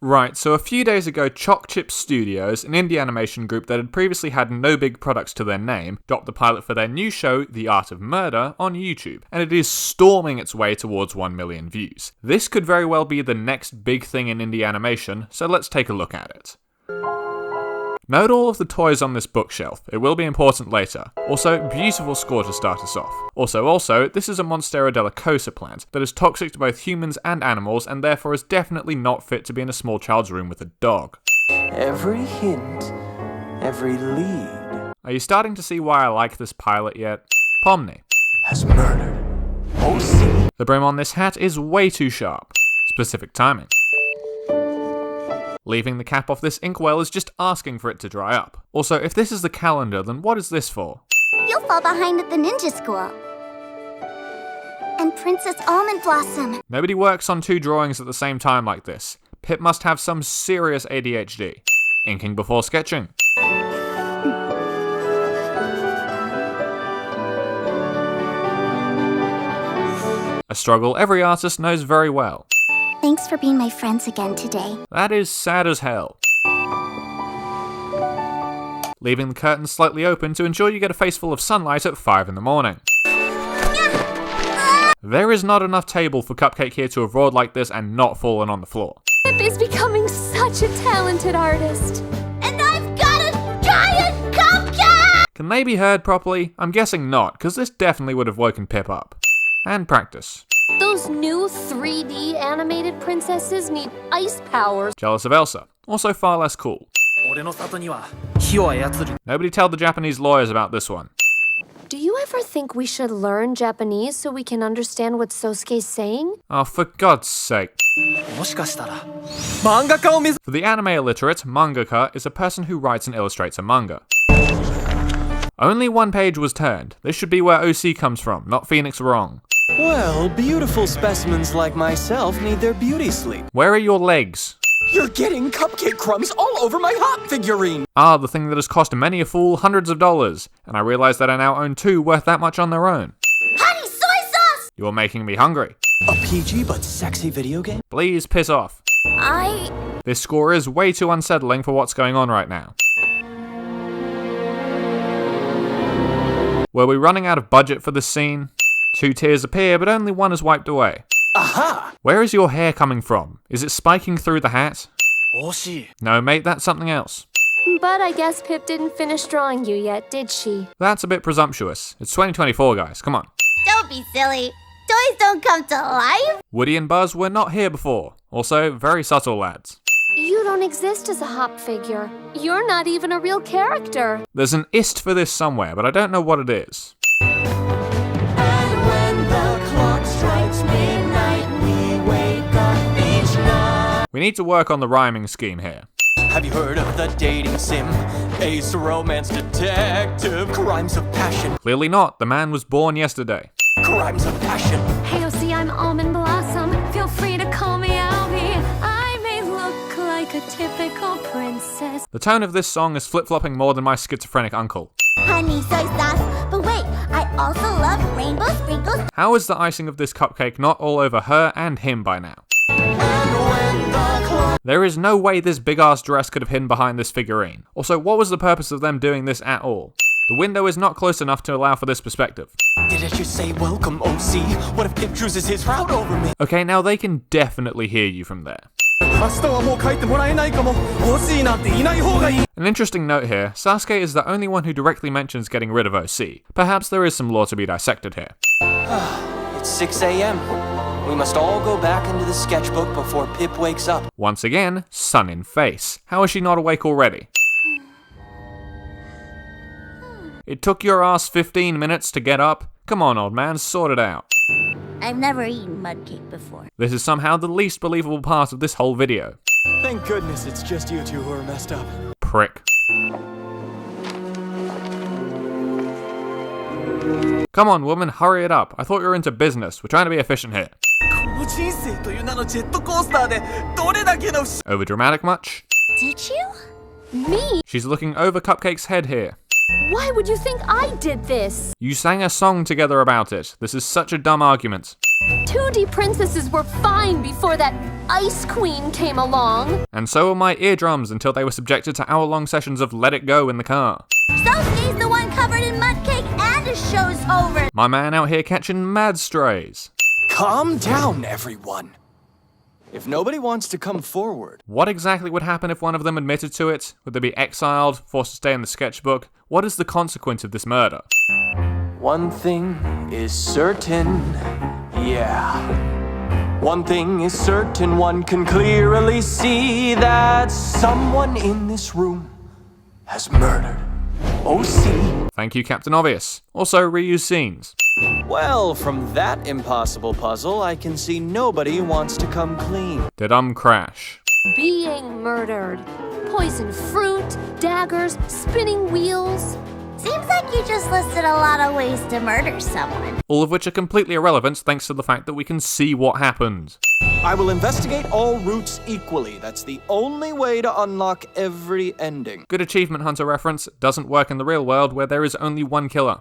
Right, so a few days ago, Chalk Chip Studios, an indie animation group that had previously had no big products to their name, dropped the pilot for their new show, The Art of Murder, on YouTube, and it is storming its way towards 1 million views. This could very well be the next big thing in indie animation, so let's take a look at it. Note all of the toys on this bookshelf, it will be important later. Also, beautiful score to start us off. Also, this is a Monstera delicosa plant that is toxic to both humans and animals and therefore is definitely not fit to be in a small child's room with a dog. Every hint, every lead. Are you starting to see why I like this pilot yet? Pomni Has murdered OC. The brim on this hat is way too sharp. Specific timing. Leaving the cap off this inkwell is just asking for it to dry up. Also, if this is the calendar, then what is this for? You'll fall behind at the ninja school. And Princess Almond Blossom. Nobody works on 2 drawings at the same time like this. Pip must have some serious ADHD. Inking before sketching. A struggle every artist knows very well. Thanks for being my friends again today. That is sad as hell. Leaving the curtains slightly open to ensure you get a face full of sunlight at 5 in the morning. There is not enough table for Cupcake here to have roared like this and not fallen on the floor. Pip is becoming such a talented artist. And I've got a giant cupcake! Can they be heard properly? I'm guessing not, because this definitely would have woken Pip up. And practice. Those new 3D animated princesses need ice powers. Jealous of Elsa. Also far less cool. Nobody tell the Japanese lawyers about this one. Do you ever think we should learn Japanese so we can understand what Sosuke's saying? Oh, for God's sake. For the anime illiterate, mangaka is a person who writes and illustrates a manga. Only 1 page was turned. This should be where OC comes from, not Phoenix Wrong. Well, beautiful specimens like myself need their beauty sleep. Where are your legs? You're getting cupcake crumbs all over my hot figurine! Ah, the thing that has cost many a fool hundreds of dollars, and I realise that I now own 2 worth that much on their own. Honey, soy sauce! You're making me hungry. A PG but sexy video game? Please piss off. This score is way too unsettling for what's going on right now. Were we running out of budget for this scene? 2 tears appear, but only 1 is wiped away. Aha! Where is your hair coming from? Is it spiking through the hat? Oshi. No, mate, that's something else. But I guess Pip didn't finish drawing you yet, did she? That's a bit presumptuous. It's 2024, guys, come on. Don't be silly. Toys don't come to life. Woody and Buzz were not here before. Also, very subtle lads. You don't exist as a hop figure. You're not even a real character. There's an ist for this somewhere, but I don't know what it is. And when the clock strikes midnight, we wake up each night. We need to work on the rhyming scheme here. Have you heard of the dating sim? Ace romance detective, crimes of passion. Clearly not. The man was born yesterday. Crimes of passion. Hey, OC, I'm Almond Blossom. Feel free to call me Albie. I may look like a typical princess. The tone of this song is flip-flopping more than my schizophrenic uncle. Honey, soy sauce. But wait, I also love rainbow sprinkles. How is the icing of this cupcake not all over her and him by now? There is no way this big-ass dress could have hidden behind this figurine. Also, what was the purpose of them doing this at all? The window is not close enough to allow for this perspective. Did I just say welcome, OC? What if Pip chooses his route over me? Okay, now they can definitely hear you from there. An interesting note here, Sasuke is the only one who directly mentions getting rid of OC. Perhaps there is some lore to be dissected here. It's 6 a.m. We must all go back into the sketchbook before Pip wakes up. Once again, sun in face. How is she not awake already? It took your ass 15 minutes to get up? Come on, old man, sort it out. I've never eaten mud cake before. This is somehow the least believable part of this whole video. Thank goodness it's just you two who are messed up. Prick. Come on, woman, hurry it up. I thought you were into business. We're trying to be efficient here. Over dramatic much? Did you? Me? She's looking over Cupcake's head here. Why would you think I did this? You sang a song together about it. This is such a dumb argument. 2D princesses were fine before that Ice Queen came along. And so were my eardrums until they were subjected to hour-long sessions of Let It Go in the car. Sophie's the one covered in mud cake and his show's over. My man out here catching mad strays. Calm down, everyone. If nobody wants to come forward. What exactly would happen if one of them admitted to it? Would they be exiled, forced to stay in the sketchbook? What is the consequence of this murder? One thing is certain, yeah. One thing is certain, one can clearly see that someone in this room has murdered OC. Thank you, Captain Obvious. Also, reuse scenes. Well, from that impossible puzzle, I can see nobody wants to come clean. Did crash? Being murdered. Poisoned fruit, daggers, spinning wheels. Seems like you just listed a lot of ways to murder someone. All of which are completely irrelevant thanks to the fact that we can see what happened. I will investigate all routes equally. That's the only way to unlock every ending. Good achievement hunter reference, doesn't work in the real world where there is only one killer.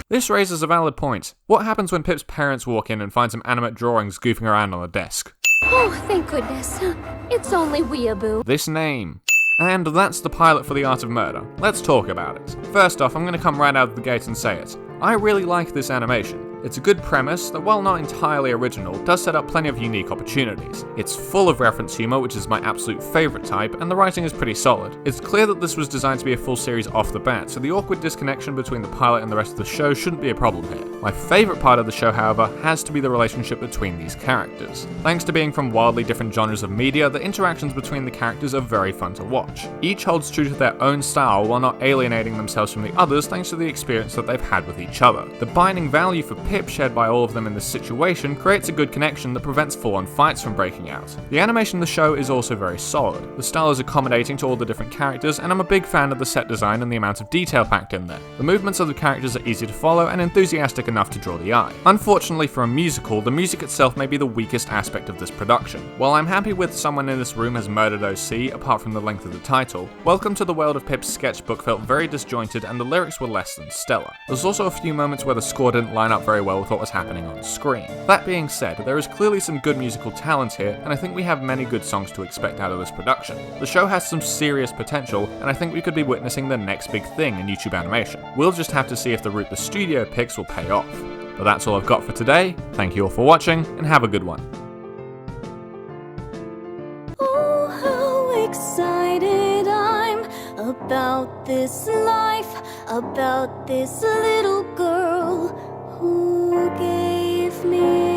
This raises a valid point. What happens when Pip's parents walk in and find some animate drawings goofing around on the desk? Oh, thank goodness. It's only Weeaboo. This name. And that's the pilot for The Art of Murder. Let's talk about it. First off, I'm going to come right out of the gate and say it. I really like this animation. It's a good premise that, while not entirely original, does set up plenty of unique opportunities. It's full of reference humor, which is my absolute favourite type, and the writing is pretty solid. It's clear that this was designed to be a full series off the bat, so the awkward disconnection between the pilot and the rest of the show shouldn't be a problem here. My favourite part of the show, however, has to be the relationship between these characters. Thanks to being from wildly different genres of media, the interactions between the characters are very fun to watch. Each holds true to their own style while not alienating themselves from the others thanks to the experience that they've had with each other. The binding value for Pip shared by all of them in this situation creates a good connection that prevents full-on fights from breaking out. The animation of the show is also very solid. The style is accommodating to all the different characters, and I'm a big fan of the set design and the amount of detail packed in there. The movements of the characters are easy to follow and enthusiastic enough to draw the eye. Unfortunately for a musical, the music itself may be the weakest aspect of this production. While I'm happy with Someone in This Room Has Murdered OC, apart from the length of the title, Welcome to the World of Pip's sketchbook felt very disjointed and the lyrics were less than stellar. There's also a few moments where the score didn't line up very well with what was happening on screen. That being said, there is clearly some good musical talent here, and I think we have many good songs to expect out of this production. The show has some serious potential, and I think we could be witnessing the next big thing in YouTube animation. We'll just have to see if the route the studio picks will pay off. But that's all I've got for today. Thank you all for watching, and have a good one. Oh, how excited I'm about this life, about this little girl who gave me